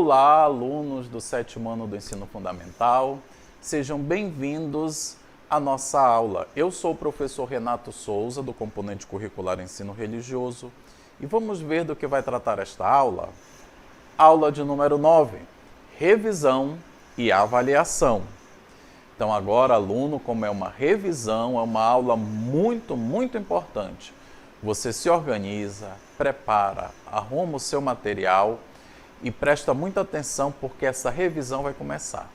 Olá, alunos do 7º ano do Ensino Fundamental, sejam bem-vindos à nossa aula. Eu sou o professor Renato Souza, do componente curricular Ensino Religioso, e vamos ver do que vai tratar esta aula. Aula de número 9, revisão e avaliação. Então agora, aluno, como é uma revisão, é uma aula muito importante. Você se organiza, prepara, arruma o seu material e presta muita atenção porque essa revisão vai começar.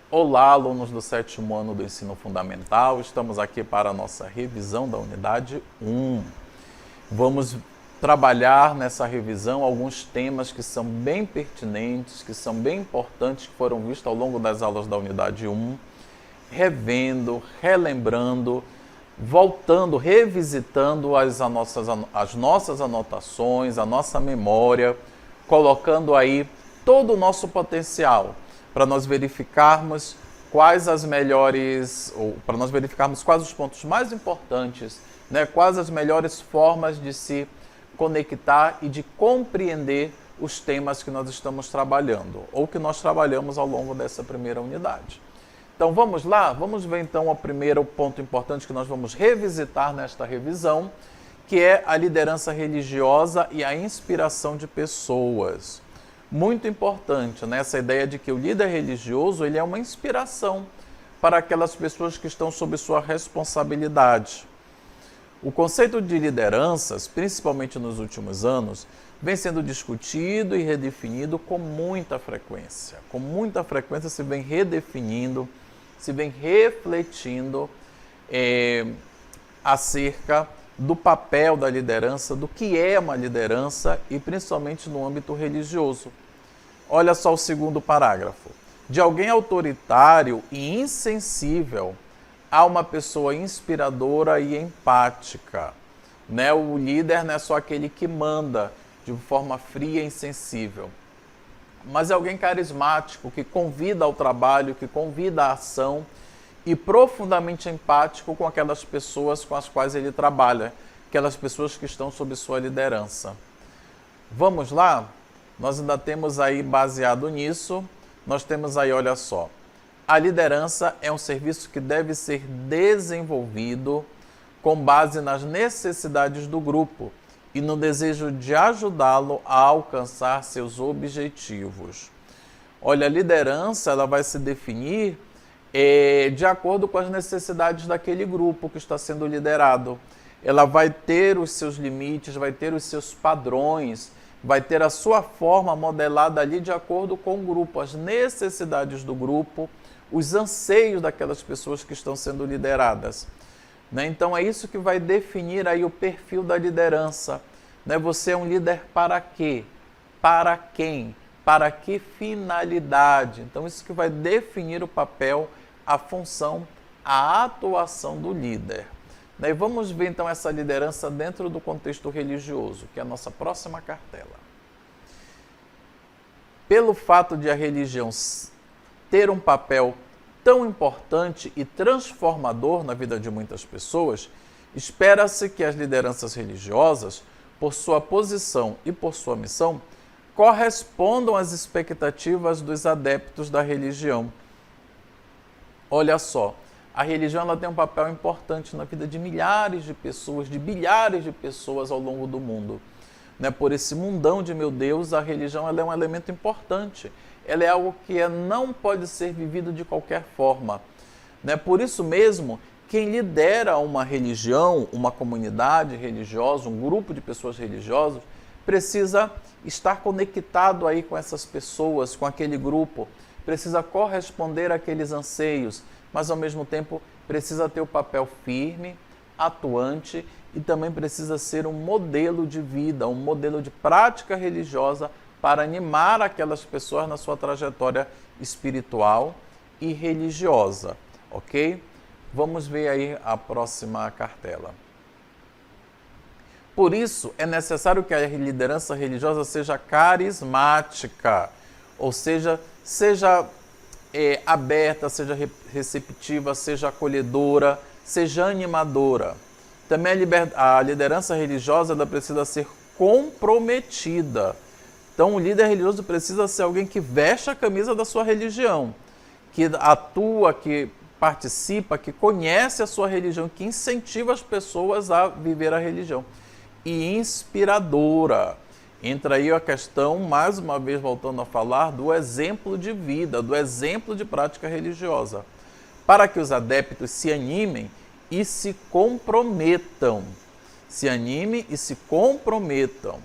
Olá, alunos do 7º ano do Ensino Fundamental, estamos aqui para a nossa revisão da unidade 1. Vamos trabalhar nessa revisão alguns temas que são bem pertinentes, que são bem importantes, que foram vistos ao longo das aulas da unidade 1, revendo, relembrando, voltando, revisitando as nossas anotações, a nossa memória, colocando aí todo o nosso potencial para nós verificarmos quais as melhores, ou para nós verificarmos quais os pontos mais importantes, né, quais as melhores formas de se conectar e de compreender os temas que nós estamos trabalhando, ou que nós trabalhamos ao longo dessa primeira unidade. Então vamos lá? Vamos ver então o primeiro ponto importante que nós vamos revisitar nesta revisão, que é a liderança religiosa e a inspiração de pessoas. Muito importante, né? Essa ideia de que o líder religioso ele é uma inspiração para aquelas pessoas que estão sob sua responsabilidade. O conceito de lideranças, principalmente nos últimos anos, vem sendo discutido e redefinido com muita frequência. Com muita frequência se vem redefinindo, se vem refletindo acerca do papel da liderança, do que é uma liderança e principalmente no âmbito religioso. Olha só o segundo parágrafo. De alguém autoritário e insensível a uma pessoa inspiradora e empática. Né? O líder não é só aquele que manda de forma fria e insensível, mas é alguém carismático, que convida ao trabalho, que convida à ação e profundamente empático com aquelas pessoas com as quais ele trabalha, aquelas pessoas que estão sob sua liderança. Vamos lá? Nós ainda temos aí, baseado nisso, nós temos aí, olha só, a liderança é um serviço que deve ser desenvolvido com base nas necessidades do grupo e no desejo de ajudá-lo a alcançar seus objetivos. Olha, a liderança ela vai se definir de acordo com as necessidades daquele grupo que está sendo liderado. Ela vai ter os seus limites, vai ter os seus padrões, vai ter a sua forma modelada ali de acordo com o grupo, as necessidades do grupo, os anseios daquelas pessoas que estão sendo lideradas. Né? Então é isso que vai definir aí o perfil da liderança. Né? Você é um líder para quê? Para quem? Para que finalidade? Então isso que vai definir o papel, a função, a atuação do líder. Né? E vamos ver então essa liderança dentro do contexto religioso, que é a nossa próxima cartela. Pelo fato de a religião ter um papel tão importante e transformador na vida de muitas pessoas, espera-se que as lideranças religiosas, por sua posição e por sua missão, correspondam às expectativas dos adeptos da religião. Olha só, a religião ela tem um papel importante na vida de milhares de pessoas, de bilhares de pessoas ao longo do mundo. Né? Por esse mundão de meu Deus, a religião ela é um elemento importante. Ela é algo que não pode ser vivido de qualquer forma. Né? Por isso mesmo, quem lidera uma religião, uma comunidade religiosa, um grupo de pessoas religiosas, precisa estar conectado aí com essas pessoas, com aquele grupo, precisa corresponder àqueles anseios, mas ao mesmo tempo precisa ter o papel firme, atuante e também precisa ser um modelo de vida, um modelo de prática religiosa para animar aquelas pessoas na sua trajetória espiritual e religiosa, ok? Vamos ver aí a próxima cartela. Por isso, é necessário que a liderança religiosa seja carismática, ou seja, seja aberta, seja receptiva, seja acolhedora, seja animadora. Também a liderança religiosa ela precisa ser comprometida. Então, o líder religioso precisa ser alguém que veste a camisa da sua religião, que atua, que participa, que conhece a sua religião, que incentiva as pessoas a viver a religião. E inspiradora. Entra aí a questão, mais uma vez voltando a falar, do exemplo de vida, do exemplo de prática religiosa, para que os adeptos se animem e se comprometam. Se animem e se comprometam,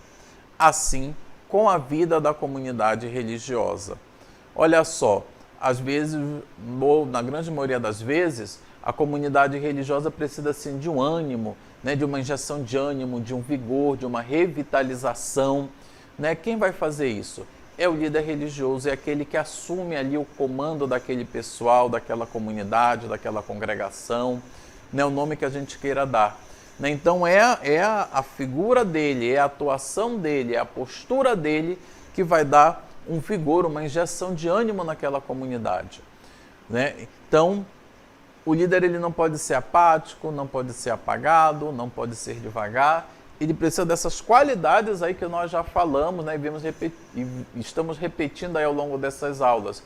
assim, com a vida da comunidade religiosa. Olha só, às vezes, ou na grande maioria das vezes, a comunidade religiosa precisa assim, de um ânimo, né, de uma injeção de ânimo, de um vigor, de uma revitalização. Né? Quem vai fazer isso? É o líder religioso, é aquele que assume ali o comando daquele pessoal, daquela comunidade, daquela congregação, né, o nome que a gente queira dar. Né? Então é a figura dele, é a atuação dele, é a postura dele que vai dar um vigor, uma injeção de ânimo naquela comunidade. Né? Então, o líder ele não pode ser apático, não pode ser apagado, não pode ser devagar. Ele precisa dessas qualidades aí que nós já falamos, né, e estamos repetindo aí ao longo dessas aulas.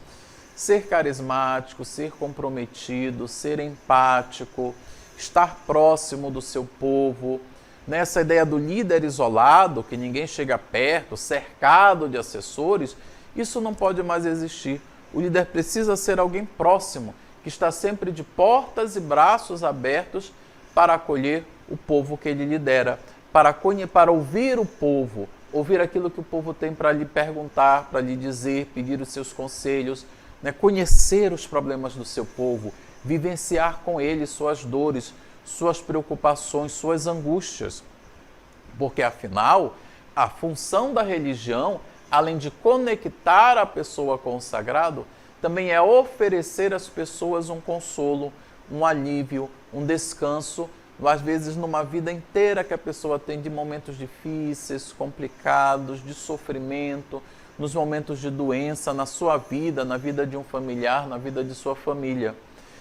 Ser carismático, ser comprometido, ser empático, estar próximo do seu povo. Nessa ideia do líder isolado, que ninguém chega perto, cercado de assessores, isso não pode mais existir. O líder precisa ser alguém próximo, que está sempre de portas e braços abertos para acolher o povo que ele lidera, para ouvir o povo, ouvir aquilo que o povo tem para lhe perguntar, para lhe dizer, pedir os seus conselhos, né? Conhecer os problemas do seu povo, vivenciar com ele suas dores, suas preocupações, suas angústias. Porque, afinal, a função da religião, além de conectar a pessoa com o sagrado, também é oferecer às pessoas um consolo, um alívio, um descanso, às vezes numa vida inteira que a pessoa tem de momentos difíceis, complicados, de sofrimento, nos momentos de doença, na sua vida, na vida de um familiar, na vida de sua família.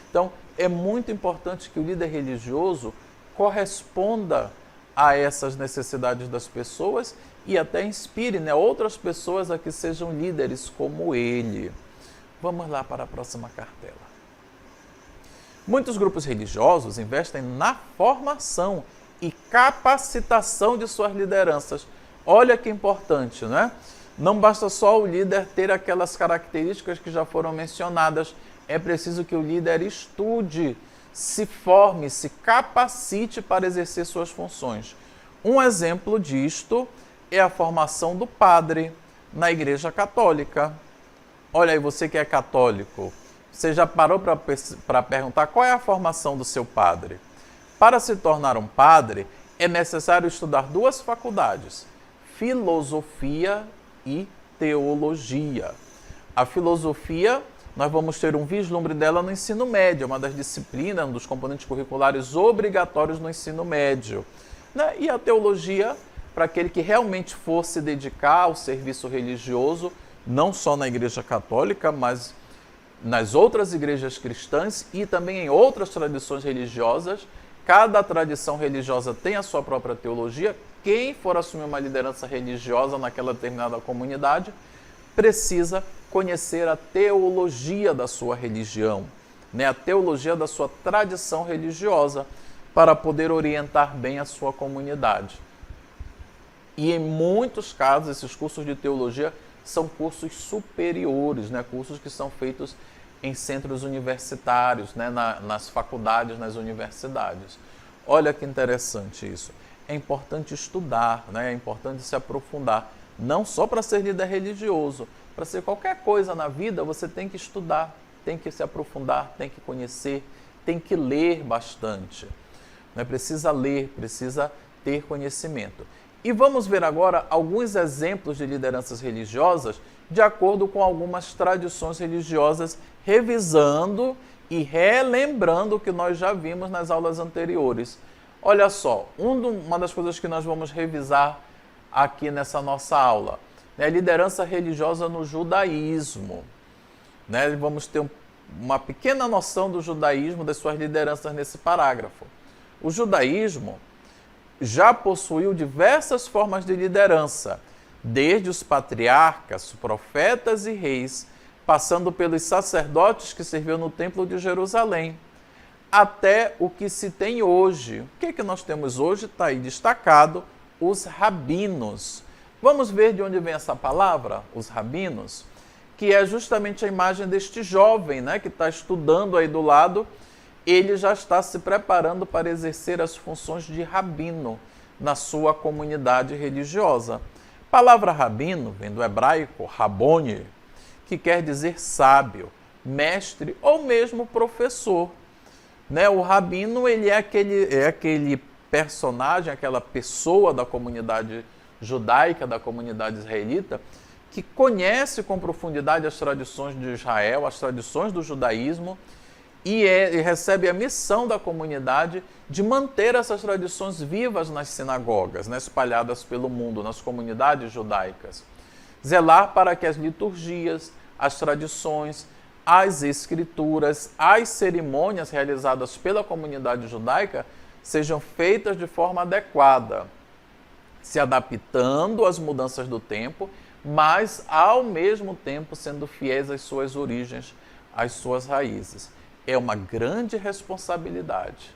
Então, é muito importante que o líder religioso corresponda a essas necessidades das pessoas e até inspire, né, outras pessoas a que sejam líderes como ele. Vamos lá para a próxima cartela. Muitos grupos religiosos investem na formação e capacitação de suas lideranças. Olha que importante, né? Não basta só o líder ter aquelas características que já foram mencionadas. É preciso que o líder estude, se forme, se capacite para exercer suas funções. Um exemplo disto é a formação do padre na Igreja Católica. Olha aí, você que é católico, você já parou para perguntar qual é a formação do seu padre? Para se tornar um padre, é necessário estudar duas faculdades, filosofia e teologia. A filosofia, nós vamos ter um vislumbre dela no ensino médio, é uma das disciplinas, um dos componentes curriculares obrigatórios no ensino médio. Né? E a teologia, para aquele que realmente for se dedicar ao serviço religioso, não só na Igreja Católica, mas nas outras igrejas cristãs e também em outras tradições religiosas. Cada tradição religiosa tem a sua própria teologia. Quem for assumir uma liderança religiosa naquela determinada comunidade precisa conhecer a teologia da sua religião, né? A teologia da sua tradição religiosa, para poder orientar bem a sua comunidade. E em muitos casos, esses cursos de teologia são cursos superiores, né? Cursos que são feitos em centros universitários, né? Nas faculdades, nas universidades. Olha que interessante isso. É importante estudar, né? É importante se aprofundar, não só para ser líder religioso, para ser qualquer coisa na vida, você tem que estudar, tem que se aprofundar, tem que conhecer, tem que ler bastante. Né? Precisa ler, precisa ter conhecimento. E vamos ver agora alguns exemplos de lideranças religiosas de acordo com algumas tradições religiosas, revisando e relembrando o que nós já vimos nas aulas anteriores. Olha só, uma das coisas que nós vamos revisar aqui nessa nossa aula é a liderança religiosa no judaísmo. Né? Vamos ter uma pequena noção do judaísmo, das suas lideranças nesse parágrafo. O judaísmo já possuiu diversas formas de liderança, desde os patriarcas, profetas e reis, passando pelos sacerdotes que serviam no Templo de Jerusalém, até o que se tem hoje. O que é que nós temos hoje? Está aí destacado, os rabinos. Vamos ver de onde vem essa palavra, os rabinos, que é justamente a imagem deste jovem, né, que está estudando aí do lado. Ele já está se preparando para exercer as funções de rabino na sua comunidade religiosa. A palavra rabino vem do hebraico rabone, que quer dizer sábio, mestre ou mesmo professor. Né? O rabino ele é aquele personagem, aquela pessoa da comunidade judaica, da comunidade israelita, que conhece com profundidade as tradições de Israel, as tradições do judaísmo, e recebe a missão da comunidade de manter essas tradições vivas nas sinagogas, né, espalhadas pelo mundo, nas comunidades judaicas. Zelar para que as liturgias, as tradições, as escrituras, as cerimônias realizadas pela comunidade judaica sejam feitas de forma adequada, se adaptando às mudanças do tempo, mas ao mesmo tempo sendo fiéis às suas origens, às suas raízes. É uma grande responsabilidade,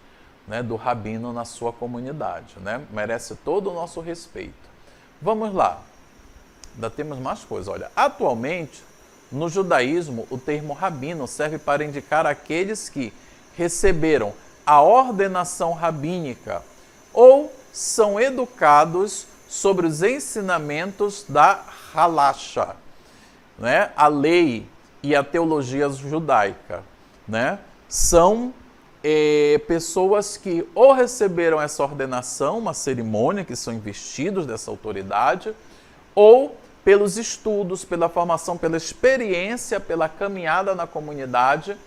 né, do rabino na sua comunidade, né? Merece todo o nosso respeito. Vamos lá, ainda temos mais coisas. Olha, atualmente, no judaísmo, o termo rabino serve para indicar aqueles que receberam a ordenação rabínica ou são educados sobre os ensinamentos da halacha, né? A lei e a teologia judaica. Né? São pessoas que ou receberam essa ordenação, uma cerimônia, que são investidos dessa autoridade, ou pelos estudos, pela formação, pela experiência, pela caminhada na comunidade,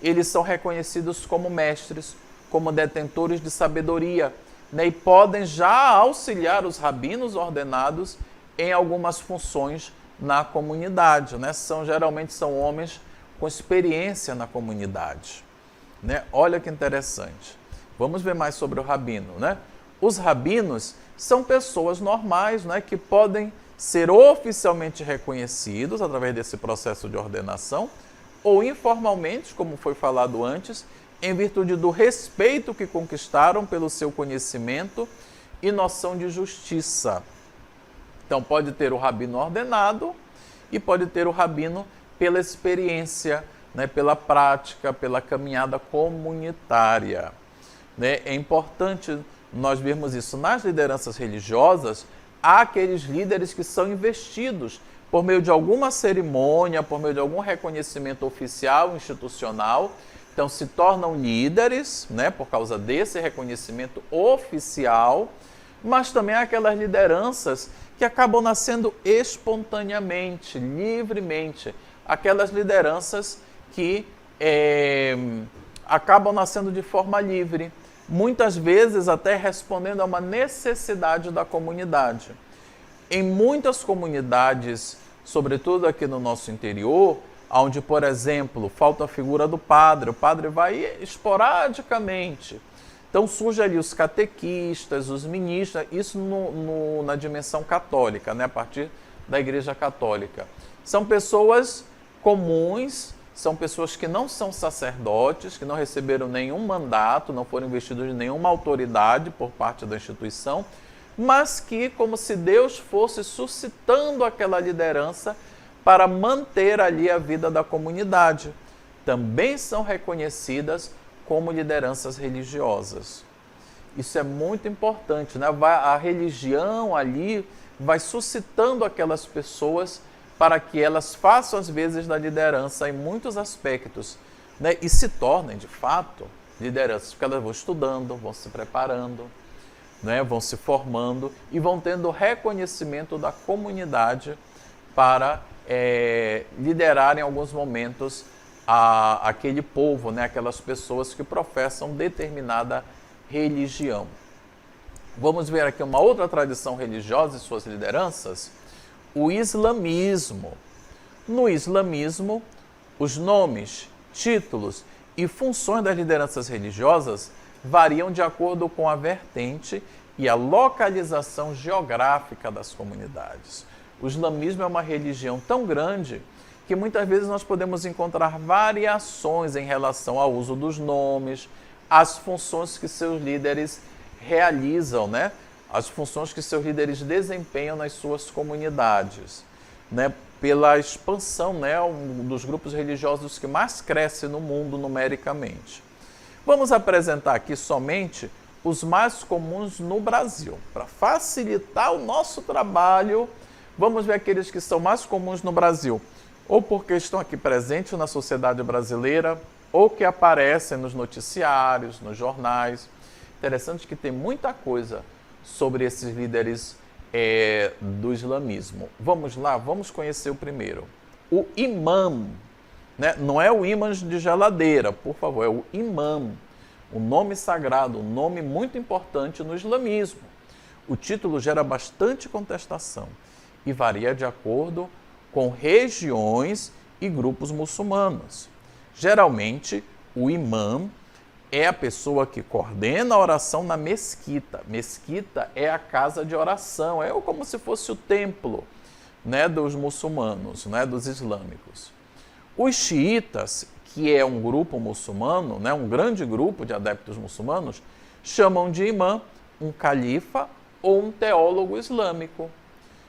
eles são reconhecidos como mestres, como detentores de sabedoria, né? E podem já auxiliar os rabinos ordenados em algumas funções na comunidade. Né? Geralmente são homens com experiência na comunidade. Né? Olha que interessante. Vamos ver mais sobre o rabino. Né? Os rabinos são pessoas normais, né, que podem ser oficialmente reconhecidos através desse processo de ordenação ou informalmente, como foi falado antes, em virtude do respeito que conquistaram pelo seu conhecimento e noção de justiça. Então pode ter o rabino ordenado e pode ter o rabino pela experiência, né, pela prática, pela caminhada comunitária. Né? É importante nós vermos isso. Nas lideranças religiosas, há aqueles líderes que são investidos por meio de alguma cerimônia, por meio de algum reconhecimento oficial, institucional. Então, se tornam líderes, né, por causa desse reconhecimento oficial, mas também há aquelas lideranças que acabam nascendo espontaneamente, livremente, aquelas lideranças que acabam nascendo de forma livre, muitas vezes até respondendo a uma necessidade da comunidade. Em muitas comunidades, sobretudo aqui no nosso interior, onde, por exemplo, falta a figura do padre, o padre vai esporadicamente. Então surgem ali os catequistas, os ministros, isso na dimensão católica, né, a partir da Igreja Católica. São pessoas comuns, são pessoas que não são sacerdotes, que não receberam nenhum mandato, não foram investidos de nenhuma autoridade por parte da instituição, mas que, como se Deus fosse suscitando aquela liderança para manter ali a vida da comunidade. Também são reconhecidas como lideranças religiosas. Isso é muito importante, né? A religião ali vai suscitando aquelas pessoas para que elas façam as vezes da liderança em muitos aspectos, né? E se tornem, de fato, lideranças, porque elas vão estudando, vão se preparando, né? Vão se formando e vão tendo reconhecimento da comunidade para liderar em alguns momentos aquele povo, né? Aquelas pessoas que professam determinada religião. Vamos ver aqui uma outra tradição religiosa e suas lideranças. O islamismo. No islamismo, os nomes títulos e funções das lideranças religiosas variam de acordo com a vertente e a localização geográfica das comunidades. O islamismo é uma religião tão grande que muitas vezes nós podemos encontrar variações em relação ao uso dos nomes, às funções que seus líderes realizam, né? As funções que seus líderes desempenham nas suas comunidades, né? Pela expansão, né, dos grupos religiosos que mais cresce no mundo numericamente. Vamos apresentar aqui somente os mais comuns no Brasil. Para facilitar o nosso trabalho, vamos ver aqueles que são mais comuns no Brasil, ou porque estão aqui presentes na sociedade brasileira, ou que aparecem nos noticiários, nos jornais. Interessante que tem muita coisa sobre esses líderes do islamismo. Vamos lá, vamos conhecer o primeiro. O imã, né? Não é o imã de geladeira, por favor, é o imã. O nome sagrado, um nome muito importante no islamismo. O título gera bastante contestação e varia de acordo com regiões e grupos muçulmanos. Geralmente, o imã é a pessoa que coordena a oração na mesquita. Mesquita é a casa de oração, é como se fosse o templo, né, dos muçulmanos, né, dos islâmicos. Os xiitas, que é um grupo muçulmano, né, um grande grupo de adeptos muçulmanos, chamam de imã um califa ou um teólogo islâmico.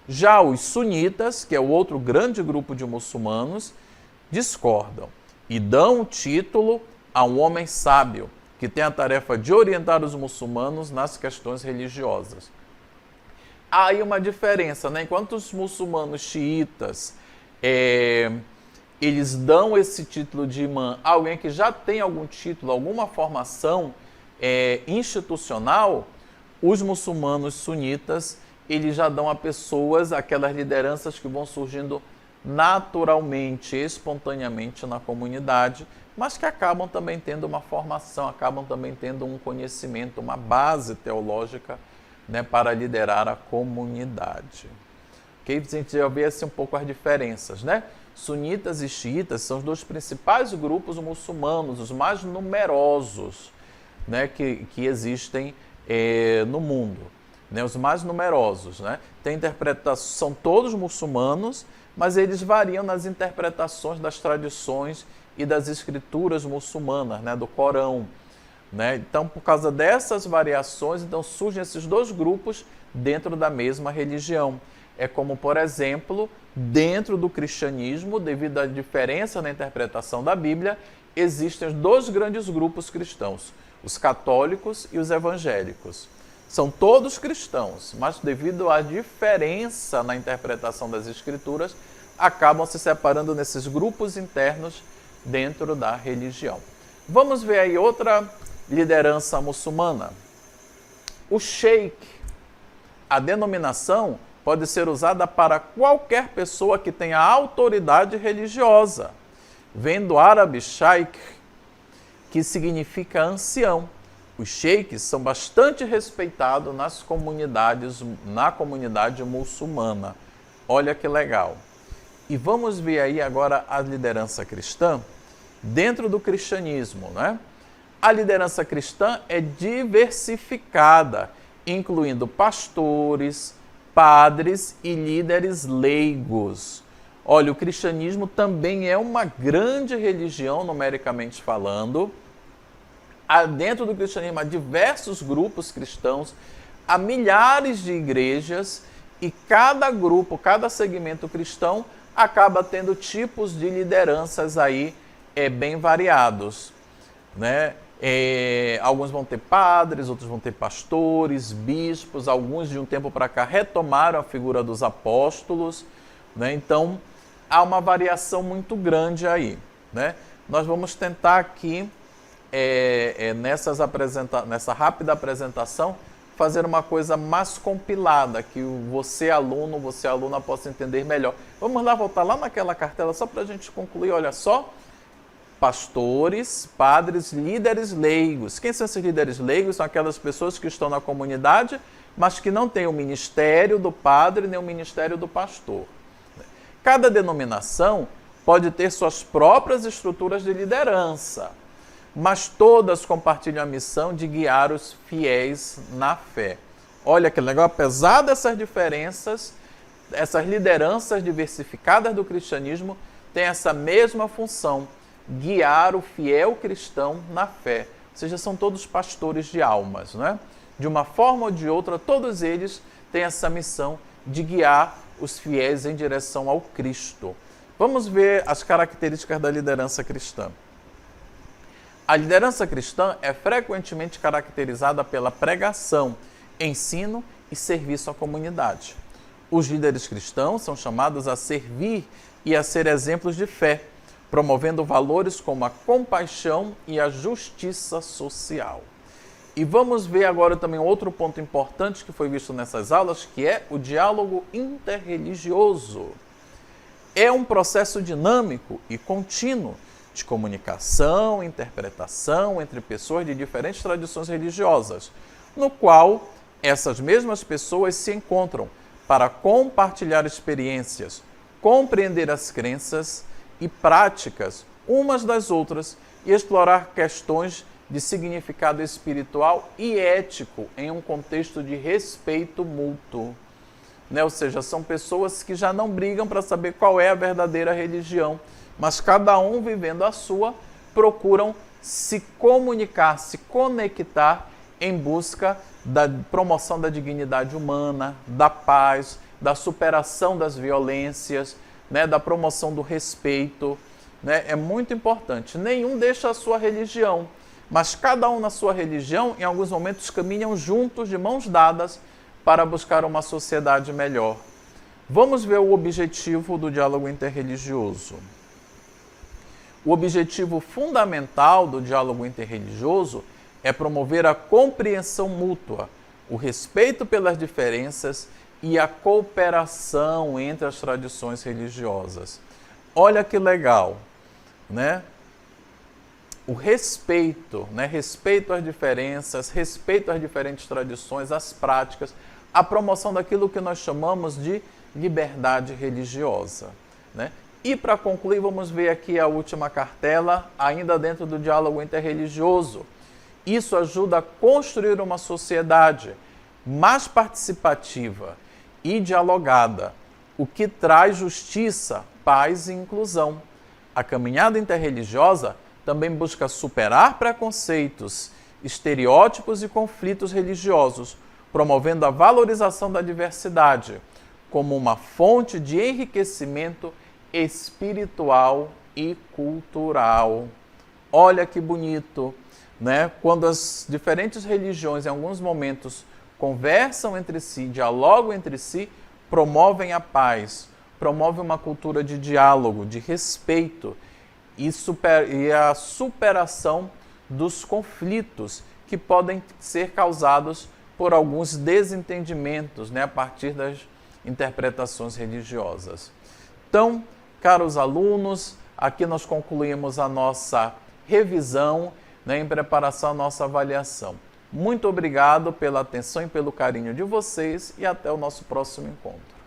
Já os sunitas, que é o outro grande grupo de muçulmanos, discordam e dão o título a um homem sábio, que tem a tarefa de orientar os muçulmanos nas questões religiosas. Há aí uma diferença, né? Enquanto os muçulmanos xiitas, eles dão esse título de imã a alguém que já tem algum título, alguma formação institucional, os muçulmanos sunitas, eles já dão a pessoas aquelas lideranças que vão surgindo naturalmente, espontaneamente na comunidade, mas que acabam também tendo uma formação, acabam também tendo um conhecimento, uma base teológica, né, para liderar a comunidade. Ok? A gente já vê assim, um pouco as diferenças, né? Sunitas e xiitas são os dois principais grupos muçulmanos, os mais numerosos, né, que existem no mundo, né, os mais numerosos, né? Tem interpretação, são todos muçulmanos, mas eles variam nas interpretações das tradições e das escrituras muçulmanas, né, do Corão, né? Então, por causa dessas variações, então surgem esses dois grupos dentro da mesma religião. É como, por exemplo, dentro do cristianismo, devido à diferença na interpretação da Bíblia, existem dois grandes grupos cristãos, os católicos e os evangélicos. São todos cristãos, mas devido à diferença na interpretação das escrituras, acabam se separando nesses grupos internos dentro da religião. Vamos ver aí outra liderança muçulmana. O sheik. A denominação pode ser usada para qualquer pessoa que tenha autoridade religiosa. Vem do árabe shaykh, que significa ancião. Os sheiks são bastante respeitados na comunidade muçulmana. Olha que legal. E vamos ver aí agora a liderança cristã dentro do cristianismo, né? A liderança cristã é diversificada, incluindo pastores, padres e líderes leigos. Olha, o cristianismo também é uma grande religião, numericamente falando. Dentro do cristianismo há diversos grupos cristãos, há milhares de igrejas e cada grupo, cada segmento cristão acaba tendo tipos de lideranças aí bem variados, né? Alguns vão ter padres, outros vão ter pastores, bispos, alguns de um tempo para cá retomaram a figura dos apóstolos, né? Então há uma variação muito grande aí, né? Nós vamos tentar aqui, nessa rápida apresentação, fazer uma coisa mais compilada, que você aluna possa entender melhor. Vamos lá, voltar lá naquela cartela só para a gente concluir, olha só. Pastores, padres, líderes leigos. Quem são esses líderes leigos? São aquelas pessoas que estão na comunidade, mas que não têm o ministério do padre nem o ministério do pastor. Cada denominação pode ter suas próprias estruturas de liderança, mas todas compartilham a missão de guiar os fiéis na fé. Olha que legal, apesar dessas diferenças, essas lideranças diversificadas do cristianismo têm essa mesma função, guiar o fiel cristão na fé. Ou seja, são todos pastores de almas, né? De uma forma ou de outra, todos eles têm essa missão de guiar os fiéis em direção ao Cristo. Vamos ver as características da liderança cristã. A liderança cristã é frequentemente caracterizada pela pregação, ensino e serviço à comunidade. Os líderes cristãos são chamados a servir e a ser exemplos de fé, promovendo valores como a compaixão e a justiça social. E vamos ver agora também outro ponto importante que foi visto nessas aulas, que é o diálogo interreligioso. É um processo dinâmico e contínuo de comunicação, interpretação entre pessoas de diferentes tradições religiosas, no qual essas mesmas pessoas se encontram para compartilhar experiências, compreender as crenças e práticas umas das outras e explorar questões de significado espiritual e ético em um contexto de respeito mútuo. Ou seja, são pessoas que já não brigam para saber qual é a verdadeira religião, mas cada um vivendo a sua, procuram se comunicar, se conectar em busca da promoção da dignidade humana, da paz, da superação das violências, da promoção do respeito. É muito importante. Nenhum deixa a sua religião, mas cada um na sua religião, em alguns momentos, caminham juntos, de mãos dadas, para buscar uma sociedade melhor. Vamos ver o objetivo do diálogo interreligioso. O objetivo fundamental do diálogo interreligioso é promover a compreensão mútua, o respeito pelas diferenças e a cooperação entre as tradições religiosas. Olha que legal, né? O respeito, respeito às diferenças, respeito às diferentes tradições, às práticas, a promoção daquilo que nós chamamos de liberdade religiosa, E para concluir, vamos ver aqui a última cartela, ainda dentro do diálogo interreligioso. Isso ajuda a construir uma sociedade mais participativa e dialogada, o que traz justiça, paz e inclusão. A caminhada interreligiosa também busca superar preconceitos, estereótipos e conflitos religiosos, promovendo a valorização da diversidade como uma fonte de enriquecimento espiritual e cultural. Olha que bonito, Quando as diferentes religiões, em alguns momentos, conversam entre si, dialogam entre si, promovem a paz, promovem uma cultura de diálogo, de respeito e a superação dos conflitos que podem ser causados por alguns desentendimentos, a partir das interpretações religiosas. Então, caros alunos, aqui nós concluímos a nossa revisão, em preparação à nossa avaliação. Muito obrigado pela atenção e pelo carinho de vocês e até o nosso próximo encontro.